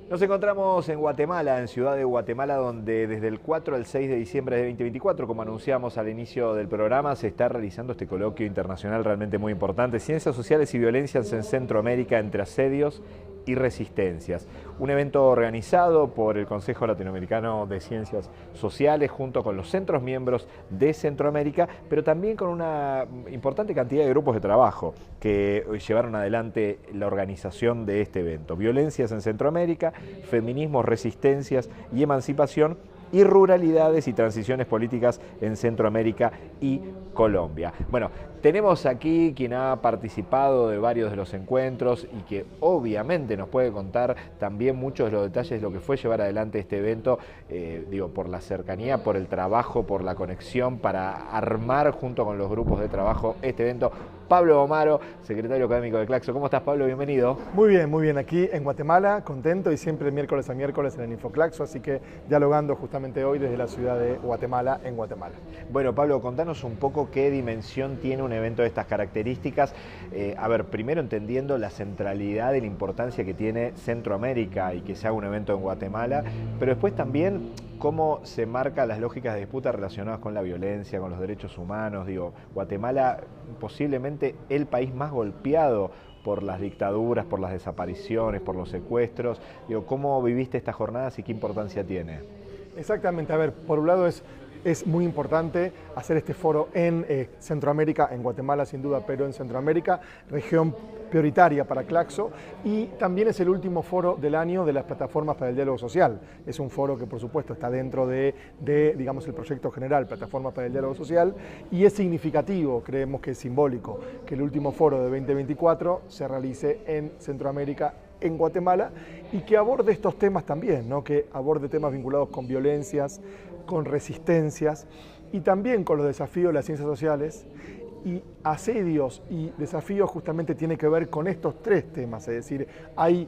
Nos encontramos en Guatemala, en Ciudad de Guatemala, donde desde el 4 al 6 de diciembre de 2024, como anunciamos al inicio del programa, se está realizando este coloquio internacional realmente muy importante, Ciencias Sociales y Violencias en Centroamérica entre asedios y resistencias. Un evento organizado por el Consejo Latinoamericano de Ciencias Sociales junto con los centros miembros de Centroamérica, pero también con una importante cantidad de grupos de trabajo que llevaron adelante la organización de este evento. Violencias en Centroamérica, feminismos, resistencias y emancipación, y ruralidades y transiciones políticas en Centroamérica y Colombia. Bueno, tenemos aquí quien ha participado de varios de los encuentros y que obviamente nos puede contar también muchos de los detalles de lo que fue llevar adelante este evento, por la cercanía, por el trabajo, por la conexión, para armar junto con los grupos de trabajo este evento. Pablo Omaro, secretario académico de Claxo. ¿Cómo estás, Pablo? Bienvenido. Muy bien, aquí en Guatemala, contento y siempre miércoles a miércoles en el Infoclaxo, así que dialogando justamente hoy desde la ciudad de Guatemala, en Guatemala. Bueno, Pablo, contanos un poco qué dimensión tiene un evento de estas características. Primero entendiendo la centralidad y la importancia que tiene Centroamérica y que se haga un evento en Guatemala, pero después también cómo se marcan las lógicas de disputa relacionadas con la violencia, con los derechos humanos. Guatemala posiblemente el país más golpeado por las dictaduras, por las desapariciones, por los secuestros. ¿Cómo viviste estas jornadas y qué importancia tiene? Exactamente, por un lado es muy importante hacer este foro en Centroamérica, en Guatemala sin duda, pero en Centroamérica, región prioritaria para Claxo, y también es el último foro del año de las plataformas para el diálogo social. Es un foro que por supuesto está dentro de digamos, el proyecto general, Plataforma para el Diálogo Social, y es significativo, creemos que es simbólico, que el último foro de 2024 se realice en Centroamérica, en Guatemala, y que aborde estos temas también, ¿no? Que aborde temas vinculados con violencias, con resistencias y también con los desafíos de las ciencias sociales, y asedios y desafíos justamente tiene que ver con estos tres temas, es decir, hay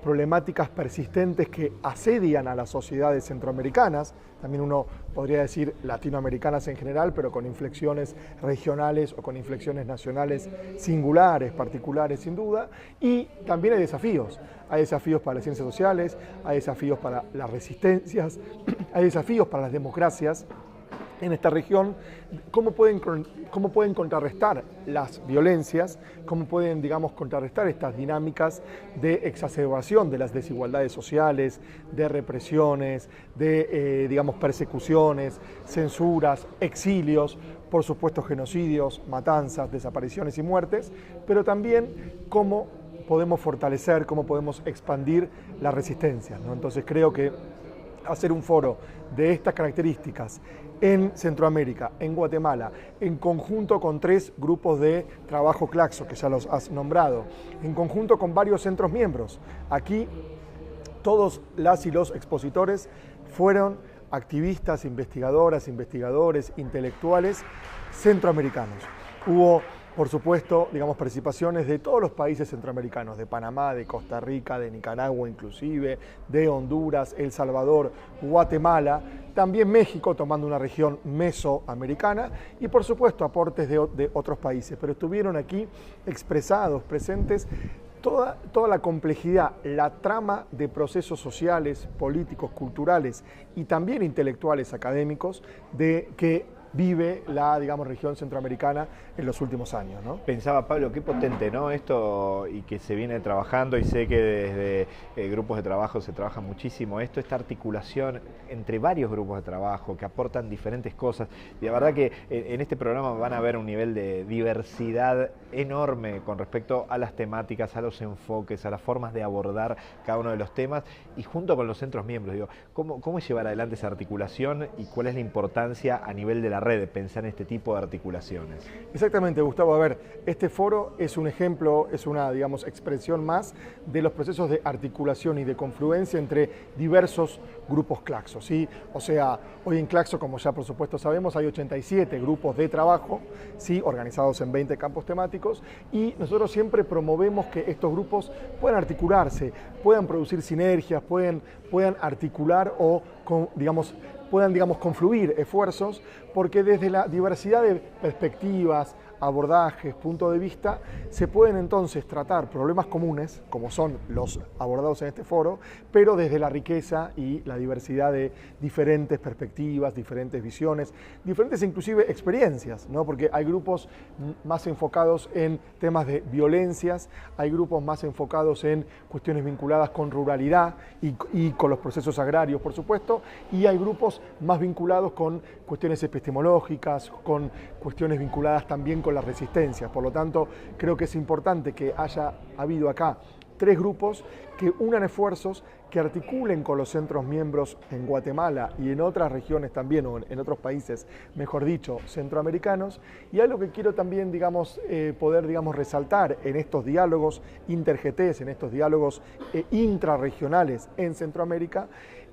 problemáticas persistentes que asedian a las sociedades centroamericanas, también uno podría decir latinoamericanas en general, pero con inflexiones regionales o con inflexiones nacionales singulares, particulares sin duda, y también hay desafíos para las ciencias sociales, hay desafíos para las resistencias, hay desafíos para las democracias en esta región, cómo pueden contrarrestar las violencias, cómo pueden, contrarrestar estas dinámicas de exacerbación de las desigualdades sociales, de represiones, de, persecuciones, censuras, exilios, por supuesto genocidios, matanzas, desapariciones y muertes, pero también cómo podemos fortalecer, cómo podemos expandir la resistencia, ¿no? Entonces creo que hacer un foro de estas características en Centroamérica, en Guatemala, en conjunto con tres grupos de trabajo Claxo, que ya los has nombrado, en conjunto con varios centros miembros. Aquí todos las y los expositores fueron activistas, investigadoras, investigadores, intelectuales centroamericanos. Hubo, por supuesto, participaciones de todos los países centroamericanos, de Panamá, de Costa Rica, de Nicaragua inclusive, de Honduras, El Salvador, Guatemala, también México, tomando una región mesoamericana, y por supuesto aportes de otros países, pero estuvieron aquí expresados, presentes, toda la complejidad, la trama de procesos sociales, políticos, culturales y también intelectuales, académicos, de que vive la, región centroamericana en los últimos años, ¿no? Pensaba, Pablo, qué potente, ¿no? Esto, y que se viene trabajando, y sé que desde grupos de trabajo se trabaja muchísimo esto, esta articulación entre varios grupos de trabajo que aportan diferentes cosas. Y la verdad que en este programa van a ver un nivel de diversidad enorme con respecto a las temáticas, a los enfoques, a las formas de abordar cada uno de los temas, y junto con los centros miembros, ¿cómo es llevar adelante esa articulación y cuál es la importancia a nivel de la red de pensar en este tipo de articulaciones? Exactamente, Gustavo. Este foro es un ejemplo, es una, expresión más de los procesos de articulación y de confluencia entre diversos grupos Claxo, ¿sí? O sea, hoy en Claxo, como ya por supuesto sabemos, hay 87 grupos de trabajo, ¿sí? Organizados en 20 campos temáticos, y nosotros siempre promovemos que estos grupos puedan articularse, puedan producir sinergias, puedan articular o, puedan confluir esfuerzos, porque desde la diversidad de perspectivas, abordajes, puntos de vista, se pueden entonces tratar problemas comunes, como son los abordados en este foro, pero desde la riqueza y la diversidad de diferentes perspectivas, diferentes visiones, diferentes inclusive experiencias, ¿no? Porque hay grupos más enfocados en temas de violencias, hay grupos más enfocados en cuestiones vinculadas con ruralidad y con los procesos agrarios, por supuesto, y hay grupos más vinculados con cuestiones epistemológicas, con cuestiones vinculadas también con las resistencias. Por lo tanto, creo que es importante que haya habido acá 3 grupos que unan esfuerzos, que articulen con los centros miembros en Guatemala y en otras regiones también, o en otros países, mejor dicho, centroamericanos. Y algo que quiero también, poder, resaltar en estos diálogos inter-GTs, en estos diálogos intrarregionales en Centroamérica,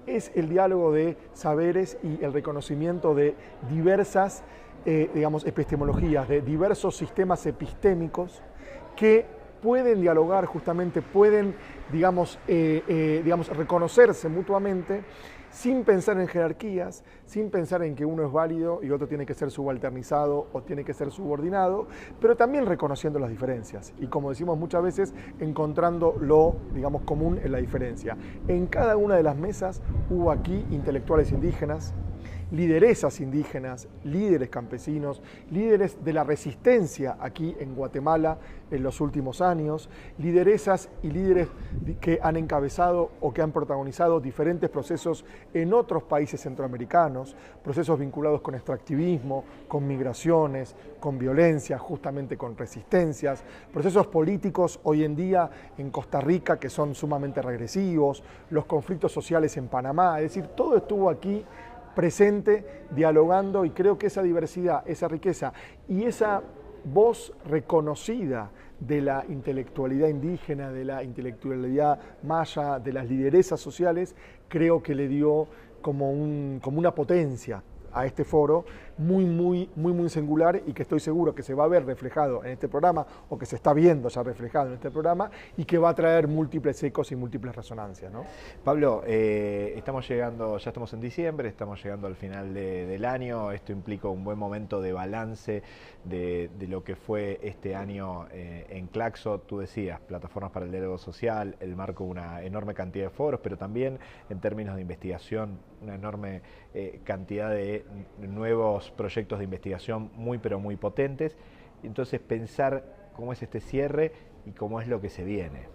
es el diálogo de saberes y el reconocimiento de diversas, epistemologías, de diversos sistemas epistémicos que pueden dialogar justamente, pueden, reconocerse mutuamente sin pensar en jerarquías, sin pensar en que uno es válido y otro tiene que ser subalternizado o tiene que ser subordinado, pero también reconociendo las diferencias y, como decimos muchas veces, encontrando lo, común en la diferencia. En cada una de las mesas hubo aquí intelectuales indígenas, lideresas indígenas, líderes campesinos, líderes de la resistencia aquí en Guatemala en los últimos años, lideresas y líderes que han encabezado o que han protagonizado diferentes procesos en otros países centroamericanos, procesos vinculados con extractivismo, con migraciones, con violencia, justamente con resistencias, procesos políticos hoy en día en Costa Rica que son sumamente regresivos, los conflictos sociales en Panamá, es decir, todo estuvo aquí presente, dialogando, y creo que esa diversidad, esa riqueza y esa voz reconocida de la intelectualidad indígena, de la intelectualidad maya, de las lideresas sociales, creo que le dio como una potencia a este foro muy singular, y que estoy seguro que se va a ver reflejado en este programa, o que se está viendo ya reflejado en este programa, y que va a traer múltiples ecos y múltiples resonancias, ¿no? Pablo, estamos llegando, ya estamos en diciembre, estamos llegando al final del año. Esto implica un buen momento de balance de lo que fue este año en Claxo. Tú decías, plataformas para el diálogo social, el marco de una enorme cantidad de foros, pero también en términos de investigación, una enorme cantidad de nuevos proyectos de investigación muy potentes. Entonces, pensar cómo es este cierre y cómo es lo que se viene.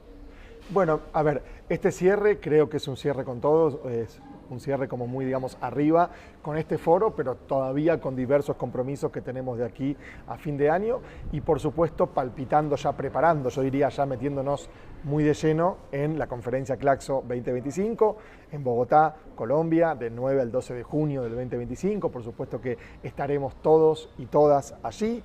Bueno, a ver, este cierre creo que es un cierre con todos, es un cierre como muy, arriba con este foro, pero todavía con diversos compromisos que tenemos de aquí a fin de año, y por supuesto palpitando, ya preparando, yo diría ya metiéndonos muy de lleno en la conferencia Claxo 2025 en Bogotá, Colombia, del 9 al 12 de junio del 2025. Por supuesto que estaremos todos y todas allí,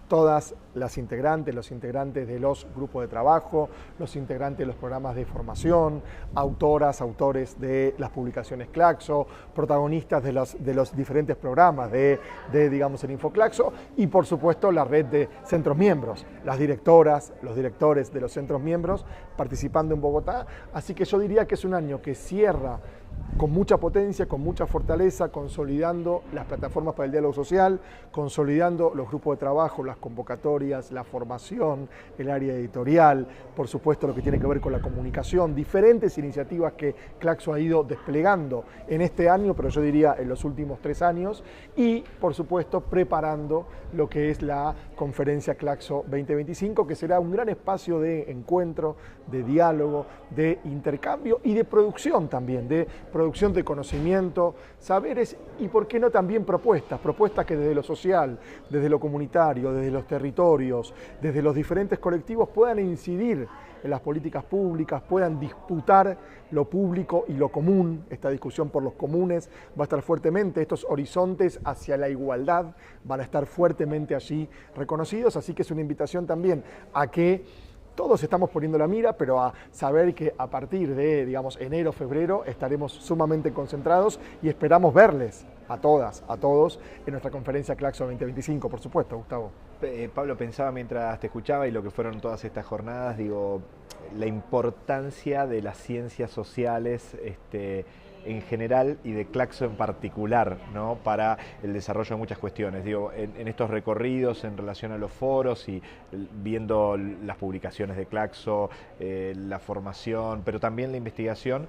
todas las integrantes, los integrantes de los grupos de trabajo, los integrantes de los programas de formación, autoras, autores de las publicaciones Claxo, protagonistas de los diferentes programas de el InfoClaxo, y por supuesto la red de centros miembros, las directoras, los directores de los centros miembros participando en Bogotá. Así que yo diría que es un año que cierra con mucha potencia, con mucha fortaleza, consolidando las plataformas para el diálogo social, consolidando los grupos de trabajo, las convocatorias, la formación, el área editorial, por supuesto lo que tiene que ver con la comunicación, diferentes iniciativas que Claxo ha ido desplegando en este año, pero yo diría en los últimos 3 años, y por supuesto preparando lo que es la conferencia Claxo 2025, que será un gran espacio de encuentro, de diálogo, de intercambio y de producción también, de producción de conocimiento, saberes y, por qué no, también propuestas que desde lo social, desde lo comunitario, desde los territorios, desde los diferentes colectivos puedan incidir en las políticas públicas, puedan disputar lo público y lo común. Esta discusión por los comunes va a estar fuertemente, estos horizontes hacia la igualdad van a estar fuertemente allí reconocidos, así que es una invitación también a que todos estamos poniendo la mira, pero a saber que a partir de, enero, febrero, estaremos sumamente concentrados y esperamos verles a todas, a todos, en nuestra conferencia Claxo 2025, por supuesto, Gustavo. Pablo, pensaba mientras te escuchaba y lo que fueron todas estas jornadas, la importancia de las ciencias sociales en general y de Claxo en particular, ¿no? Para el desarrollo de muchas cuestiones. Digo, en estos recorridos en relación a los foros y viendo las publicaciones de Claxo, la formación, pero también la investigación,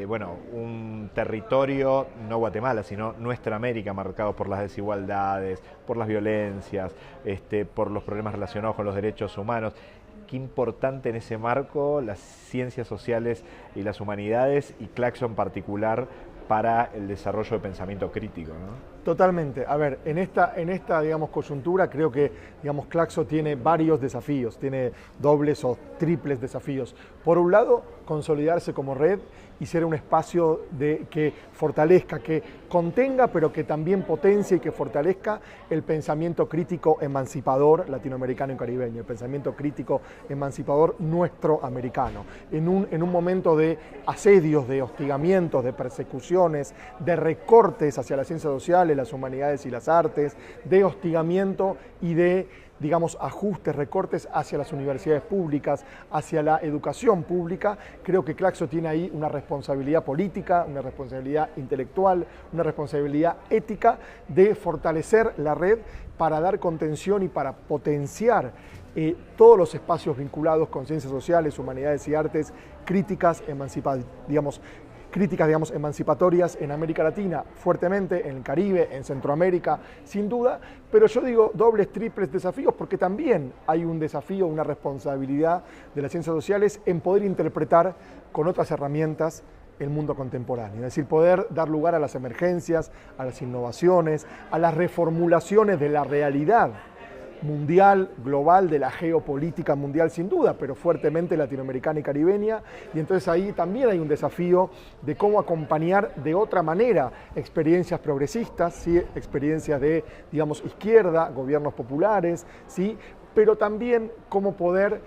bueno, un territorio, no Guatemala, sino nuestra América, marcado por las desigualdades, por las violencias, por los problemas relacionados con los derechos humanos. Qué importante en ese marco las ciencias sociales y las humanidades, y Claxo en particular, para el desarrollo de pensamiento crítico, ¿no? Totalmente. A ver, en esta digamos, coyuntura creo que, digamos, Claxo tiene varios desafíos, tiene dobles o triples desafíos. Por un lado, consolidarse como red y ser un espacio que fortalezca, que contenga, pero que también potencie y que fortalezca el pensamiento crítico emancipador latinoamericano y caribeño, el pensamiento crítico emancipador nuestro americano. En un momento de asedios, de hostigamientos, de persecuciones, de recortes hacia las ciencias sociales, las humanidades y las artes, de hostigamiento y de, digamos, ajustes, recortes hacia las universidades públicas, hacia la educación pública. Creo que Claxo tiene ahí una responsabilidad política, una responsabilidad intelectual, una responsabilidad ética de fortalecer la red para dar contención y para potenciar todos los espacios vinculados con ciencias sociales, humanidades y artes críticas, emancipatorias en América Latina, fuertemente, en el Caribe, en Centroamérica, sin duda, pero yo digo dobles, triples desafíos porque también hay un desafío, una responsabilidad de las ciencias sociales en poder interpretar con otras herramientas el mundo contemporáneo, es decir, poder dar lugar a las emergencias, a las innovaciones, a las reformulaciones de la realidad mundial, global, de la geopolítica mundial sin duda, pero fuertemente latinoamericana y caribeña, y entonces ahí también hay un desafío de cómo acompañar de otra manera experiencias progresistas, ¿sí? Experiencias de, digamos, izquierda, gobiernos populares, ¿sí? Pero también cómo poder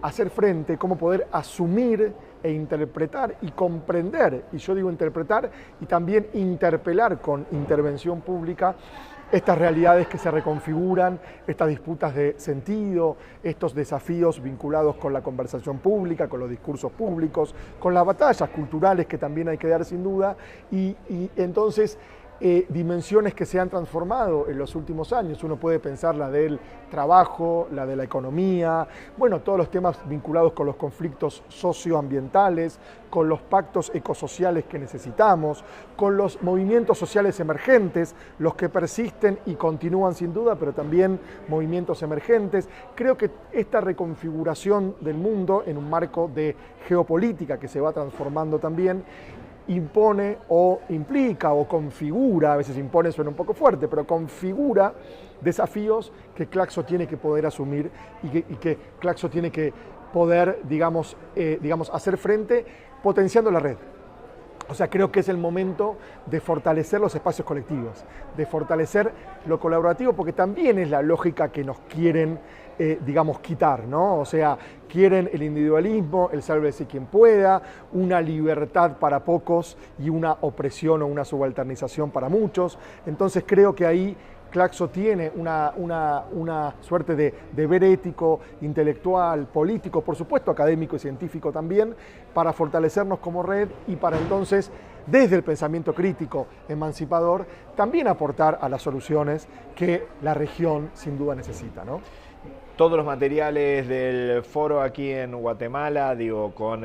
hacer frente, cómo poder asumir e interpretar y comprender, y yo digo interpretar y también interpelar con intervención pública estas realidades que se reconfiguran, estas disputas de sentido, estos desafíos vinculados con la conversación pública, con los discursos públicos, con las batallas culturales que también hay que dar sin duda, y entonces dimensiones que se han transformado en los últimos años. Uno puede pensar la del trabajo, la de la economía, bueno, todos los temas vinculados con los conflictos socioambientales, con los pactos ecosociales que necesitamos, con los movimientos sociales emergentes, los que persisten y continúan sin duda, pero también movimientos emergentes. Creo que esta reconfiguración del mundo en un marco de geopolítica que se va transformando también, impone o implica o configura, a veces impone suena un poco fuerte, pero configura desafíos que Claxo tiene que poder asumir y que Claxo tiene que poder, digamos, hacer frente potenciando la red. O sea, creo que es el momento de fortalecer los espacios colectivos, de fortalecer lo colaborativo, porque también es la lógica que nos quieren, quitar, ¿no? O sea, quieren el individualismo, el sálvese quien pueda, una libertad para pocos y una opresión o una subalternización para muchos. Entonces creo que ahí Claxo tiene una suerte de ver ético, intelectual, político, por supuesto académico y científico también, para fortalecernos como red y para entonces, desde el pensamiento crítico emancipador, también aportar a las soluciones que la región sin duda necesita, ¿no? Todos los materiales del foro aquí en Guatemala, digo, con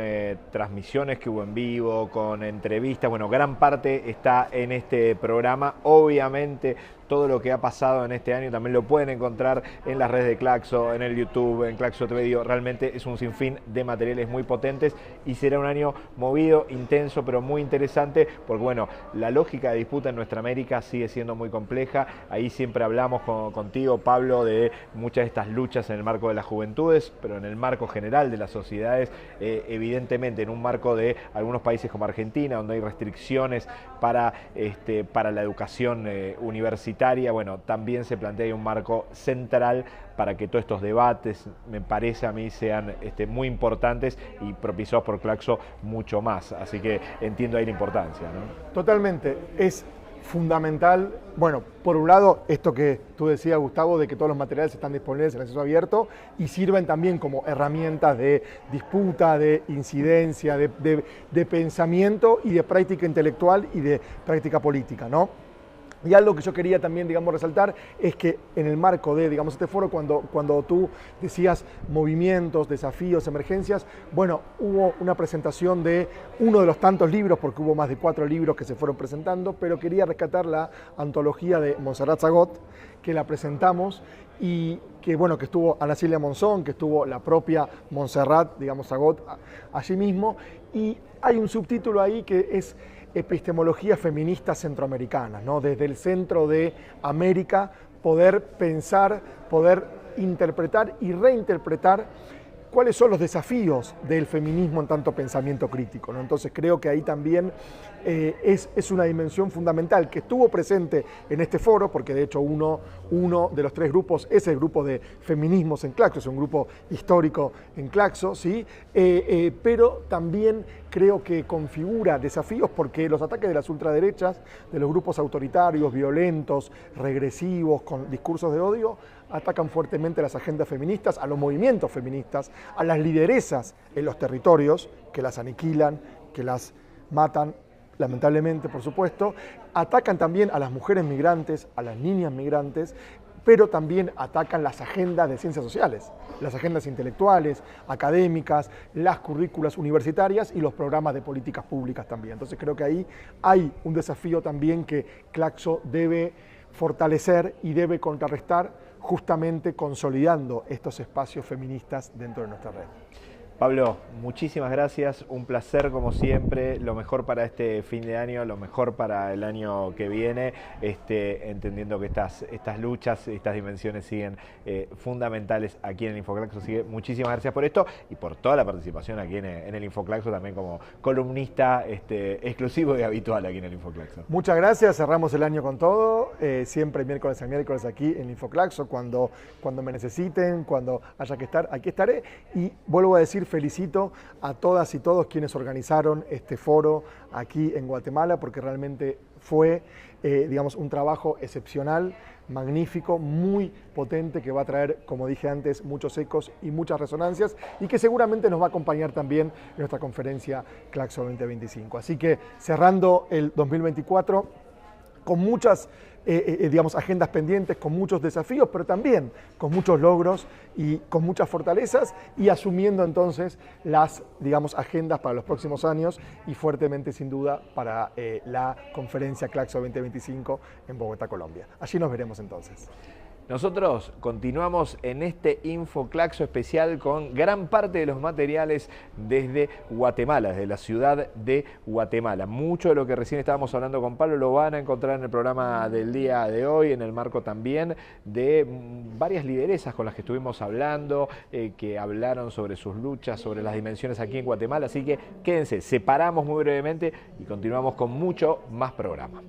transmisiones que hubo en vivo, con entrevistas, bueno, gran parte está en este programa. Obviamente, todo lo que ha pasado en este año también lo pueden encontrar en las redes de Claxo, en el YouTube, en Claxo TV. Digo, realmente es un sinfín de materiales muy potentes y será un año movido, intenso, pero muy interesante, porque bueno, la lógica de disputa en nuestra América sigue siendo muy compleja. Ahí siempre hablamos contigo, Pablo, de muchas de estas luchas en el marco de las juventudes, pero en el marco general de las sociedades, evidentemente en un marco de algunos países como Argentina, donde hay restricciones para la educación universitaria. Bueno, también se plantea un marco central para que todos estos debates, me parece a mí, sean muy importantes y propiciados por Claxo mucho más. Así que entiendo ahí la importancia, ¿no? Totalmente. Es fundamental, bueno, por un lado, esto que tú decías, Gustavo, de que todos los materiales están disponibles en acceso abierto y sirven también como herramientas de disputa, de incidencia, de pensamiento y de práctica intelectual y de práctica política, ¿no? Y algo que yo quería también, digamos, resaltar es que en el marco de, digamos, este foro, cuando tú decías movimientos, desafíos, emergencias, bueno, hubo una presentación de uno de los tantos libros, porque hubo más de 4 libros que se fueron presentando, pero quería rescatar la antología de Montserrat Zagot, que la presentamos y que, bueno, que estuvo Ana Silvia Monzón, que estuvo la propia Montserrat, digamos, Zagot, allí mismo, y hay un subtítulo ahí que es Epistemología feminista centroamericana, ¿no? Desde el centro de América, poder pensar, poder interpretar y reinterpretar cuáles son los desafíos del feminismo en tanto pensamiento crítico, ¿no? Entonces creo que ahí también es una dimensión fundamental que estuvo presente en este foro, porque de hecho uno de los 3 grupos es el grupo de feminismos en Claxo, es un grupo histórico en Claxo, ¿sí? Pero también creo que configura desafíos porque los ataques de las ultraderechas, de los grupos autoritarios, violentos, regresivos, con discursos de odio, atacan fuertemente a las agendas feministas, a los movimientos feministas, a las lideresas en los territorios, que las aniquilan, que las matan, lamentablemente, por supuesto. Atacan también a las mujeres migrantes, a las niñas migrantes, pero también atacan las agendas de ciencias sociales, las agendas intelectuales, académicas, las currículas universitarias y los programas de políticas públicas también. Entonces creo que ahí hay un desafío también que Claxo debe fortalecer y debe contrarrestar, justamente consolidando estos espacios feministas dentro de nuestra red. Pablo, muchísimas gracias, un placer como siempre, lo mejor para este fin de año, lo mejor para el año que viene, entendiendo que estas luchas, estas dimensiones siguen fundamentales aquí en el Infoclaxo, así que muchísimas gracias por esto y por toda la participación aquí en el Infoclaxo, también como columnista exclusivo y habitual aquí en el Infoclaxo. Muchas gracias, cerramos el año con todo, siempre miércoles a miércoles aquí en el Infoclaxo, cuando me necesiten, cuando haya que estar, aquí estaré, y vuelvo a decir, felicito a todas y todos quienes organizaron este foro aquí en Guatemala, porque realmente fue, digamos, un trabajo excepcional, magnífico, muy potente, que va a traer, como dije antes, muchos ecos y muchas resonancias, y que seguramente nos va a acompañar también en nuestra conferencia Claxo 2025. Así que cerrando el 2024 con muchas digamos, agendas pendientes, con muchos desafíos, pero también con muchos logros y con muchas fortalezas, y asumiendo entonces las, digamos, agendas para los próximos años y fuertemente, sin duda, para la conferencia Claxo 2025 en Bogotá, Colombia. Allí nos veremos entonces. Nosotros continuamos en este Infoclaxo especial con gran parte de los materiales desde Guatemala, desde la ciudad de Guatemala. Mucho de lo que recién estábamos hablando con Pablo lo van a encontrar en el programa del día de hoy, en el marco también de varias lideresas con las que estuvimos hablando, que hablaron sobre sus luchas, sobre las dimensiones aquí en Guatemala. Así que quédense, separamos muy brevemente y continuamos con mucho más programa.